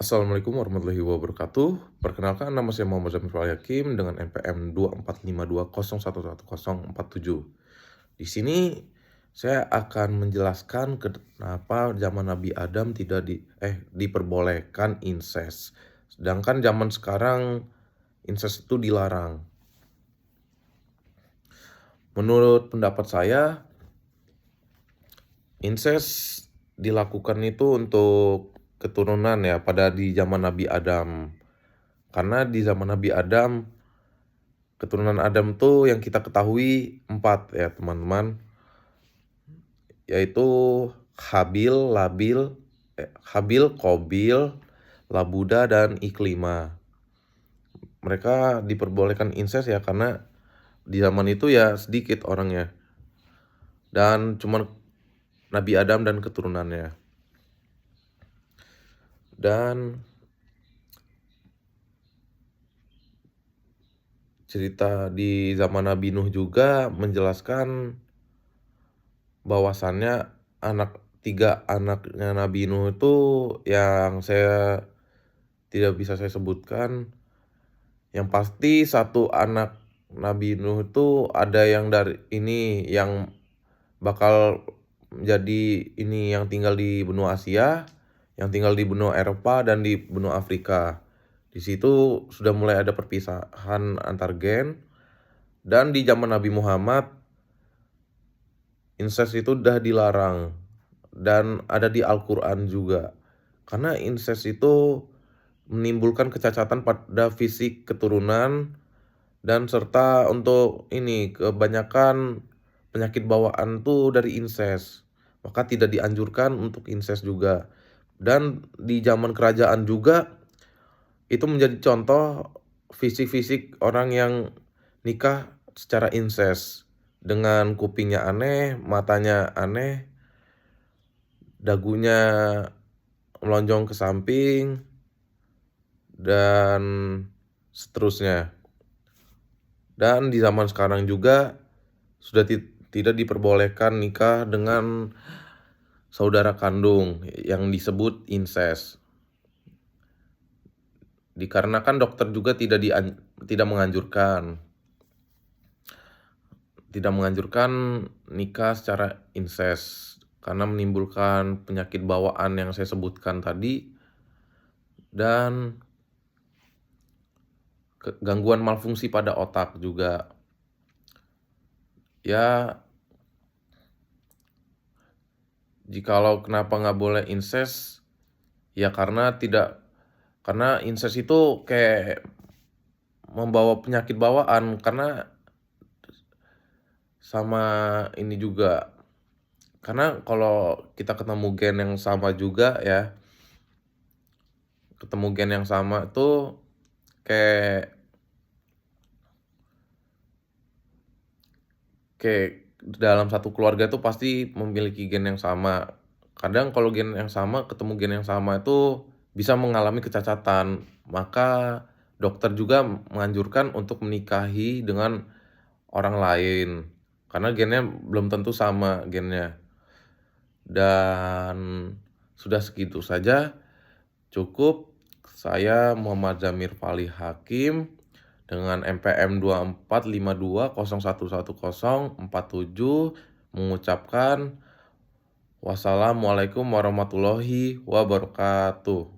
Assalamualaikum warahmatullahi wabarakatuh. Perkenalkan, nama saya Muhammad Zamir Fahri Hakim dengan NPM 2452011047. Di sini saya akan menjelaskan kenapa zaman Nabi Adam diperbolehkan incest. Sedangkan zaman sekarang incest itu dilarang. Menurut pendapat saya, incest dilakukan itu untuk keturunan ya pada di zaman Nabi Adam. Karena di zaman Nabi Adam, keturunan Adam tuh yang kita ketahui 4 ya teman-teman. Yaitu Habil, Qabil, Labuda, dan Iklima. Mereka diperbolehkan incest ya karena di zaman itu ya sedikit orangnya. Dan cuman Nabi Adam dan keturunannya. Dan cerita di zaman Nabi Nuh juga menjelaskan bahwasannya 3 anaknya Nabi Nuh itu yang tidak bisa saya sebutkan. Yang pasti satu anak Nabi Nuh itu ada yang dari ini yang bakal menjadi ini yang tinggal di benua Asia, yang tinggal di benua Eropa dan di benua Afrika. Di situ sudah mulai ada perpisahan antar gen. Dan di zaman Nabi Muhammad, incest itu udah dilarang. Dan ada di Al-Quran juga. Karena incest itu menimbulkan kecacatan pada fisik keturunan. Dan serta untuk ini, kebanyakan penyakit bawaan tuh dari incest. Maka tidak dianjurkan untuk incest juga. Dan di zaman kerajaan juga, itu menjadi contoh fisik-fisik orang yang nikah secara incest. Dengan kupingnya aneh, matanya aneh, dagunya melonjong ke samping, dan seterusnya. Dan di zaman sekarang juga sudah tidak diperbolehkan nikah dengan saudara kandung yang disebut incest. Dikarenakan dokter juga tidak menganjurkan nikah secara incest karena menimbulkan penyakit bawaan yang saya sebutkan tadi dan gangguan malfungsi pada otak juga. Ya, jikalau kenapa nggak boleh incest, ya karena incest itu kayak membawa penyakit bawaan, karena sama ini juga. Karena kalau kita ketemu gen yang sama juga ya, ketemu gen yang sama tuh kayak dalam satu keluarga tuh pasti memiliki gen yang sama. Kadang kalau gen yang sama ketemu gen yang sama itu bisa mengalami kecacatan. Maka dokter juga menganjurkan untuk menikahi dengan orang lain. Karena gennya belum tentu sama gennya. Dan sudah segitu saja. Cukup. Saya Muhammad Zamir Fahri Hakim dengan NPM 2452011047 mengucapkan wassalamualaikum warahmatullahi wabarakatuh.